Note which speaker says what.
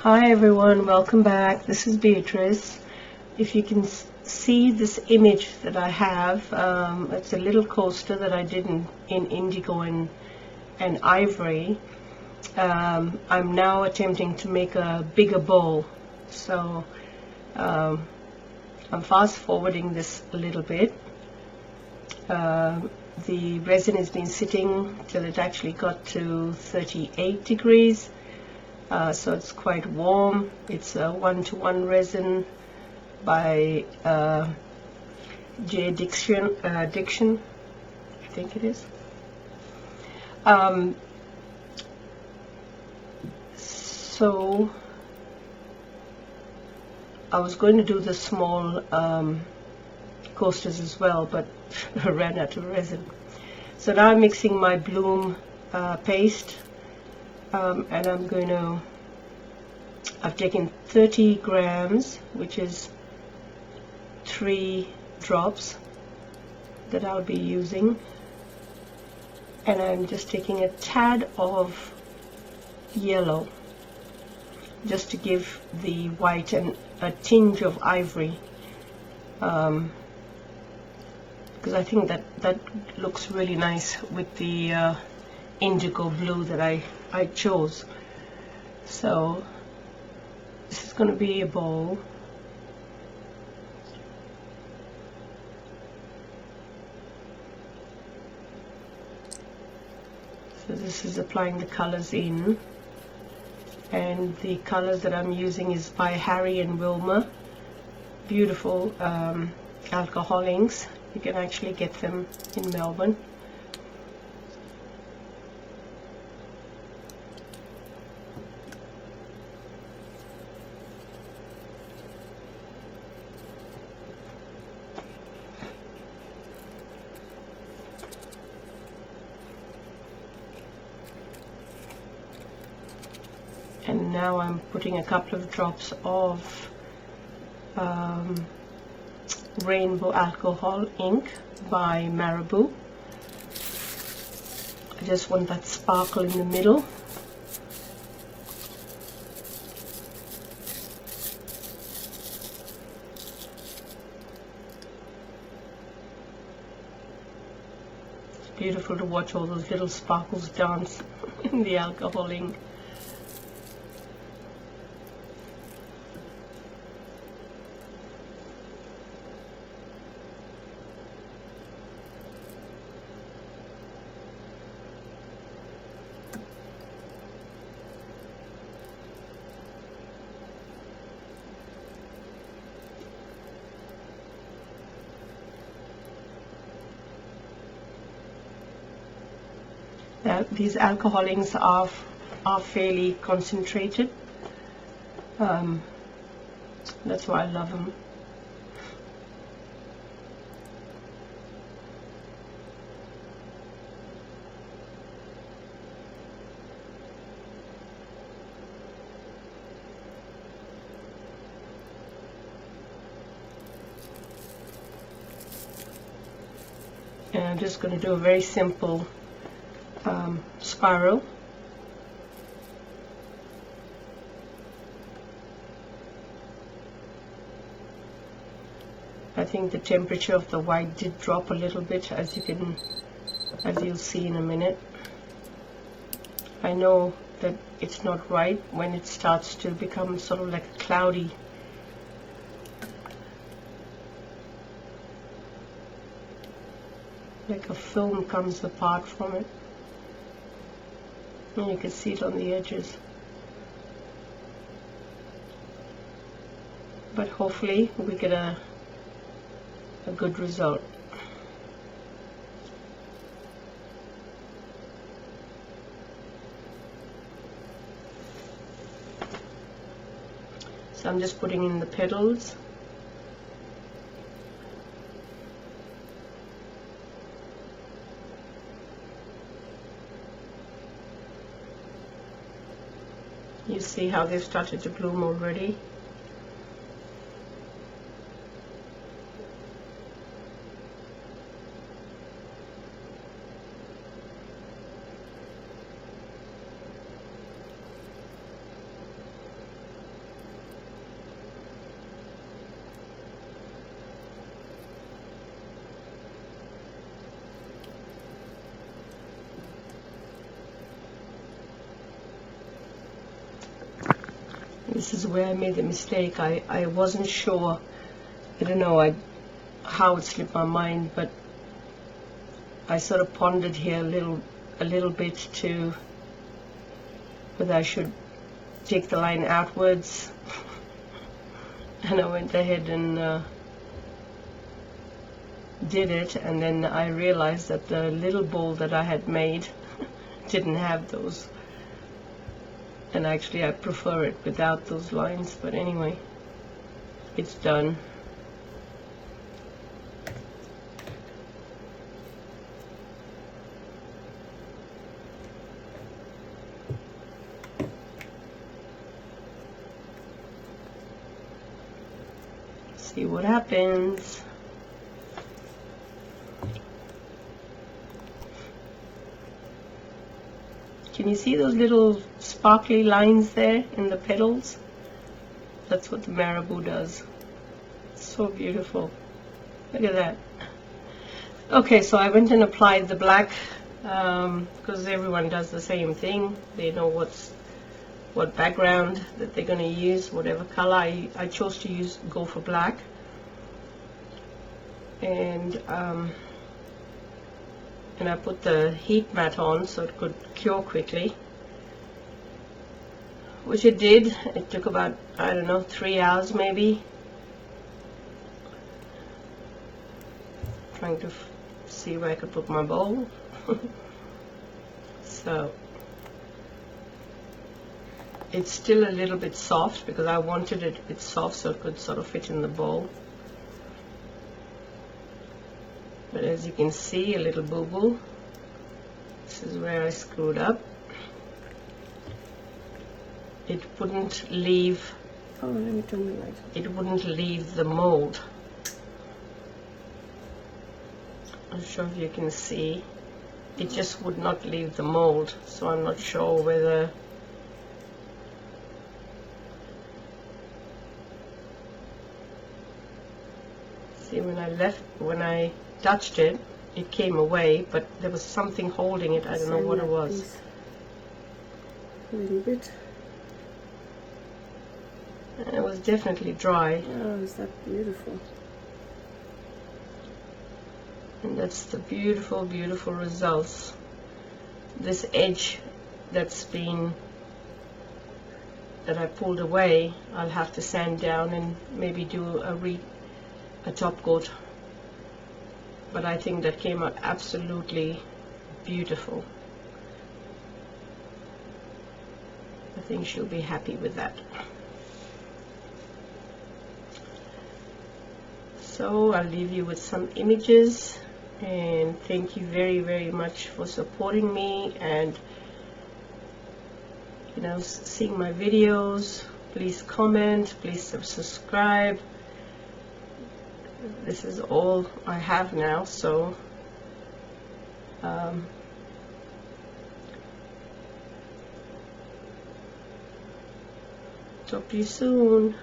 Speaker 1: Hi everyone, welcome back. This is Beatrice. If you can see this image that I have, it's a little coaster that I did in indigo and ivory. I'm now attempting to make a bigger bowl, so I'm fast forwarding this a little bit. The resin has been sitting till it actually got to 38 degrees. So it's quite warm. It's a 1-to-1 resin by Jdiction, I think it is. So I was going to do the small coasters as well, but I ran out of resin. So now I'm mixing my bloom paste. And I've taken 30 grams, which is 3 drops that I'll be using, and I'm just taking a tad of yellow just to give the white and a tinge of ivory, because I think that looks really nice with the indigo blue that I chose. So this is going to be a bowl. So this is applying the colors in, and the colors that I'm using is by Harry and Wilma. Beautiful alcohol inks. You can actually get them in Melbourne. And now I'm putting a couple of drops of rainbow alcohol ink by Marabou. I just want that sparkle in the middle. It's beautiful to watch all those little sparkles dance in the alcohol ink. These alcohol inks are fairly concentrated. That's why I love them. And I'm just going to do a very simple spiral. I think the temperature of the white did drop a little bit, as you'll see in a minute. I know that it's not right when it starts to become sort of like cloudy. Like a film comes apart from it. And you can see it on the edges. But hopefully we get a good result. So I'm just putting in the petals. You see how they've started to bloom already. this is where I made the mistake. I wasn't sure. I don't know how it slipped my mind, but I sort of pondered here a little bit to whether I should take the line outwards. And I went ahead and did it, and then I realized that the little bowl that I had made didn't have those, and actually I prefer it without those lines. But anyway, it's done. See what happens. Can you see those little sparkly lines there in the petals? That's what the marabou does. It's so beautiful. Look at that. Okay, so I went and applied the black because everyone does the same thing. They know what background that they're going to use, whatever color. I chose to go for black, and I put the heat mat on so it could cure quickly, which it did. It took about, I don't know, 3 hours maybe. Trying to see where I could put my bowl. So it's still a little bit soft because I wanted it a bit soft so it could sort of fit in the bowl. But as you can see, a little boo-boo. This is where I screwed up. It wouldn't leave.
Speaker 2: Oh, let me turn the light.
Speaker 1: It wouldn't leave the mold. I'm sure if you can see. It just would not leave the mold. So I'm not sure whether. See, when I touched it, it came away, but there was something holding it. I don't know what it was.
Speaker 2: A little bit.
Speaker 1: And it was definitely dry.
Speaker 2: Oh, is that beautiful?
Speaker 1: And that's the beautiful, beautiful results. This edge that I pulled away, I'll have to sand down and maybe do a top coat. But I think that came out absolutely beautiful. I think she'll be happy with that. So I'll leave you with some images, and thank you very, very much for supporting me and seeing my videos. Please comment, please subscribe. This is all I have now, so talk to you soon.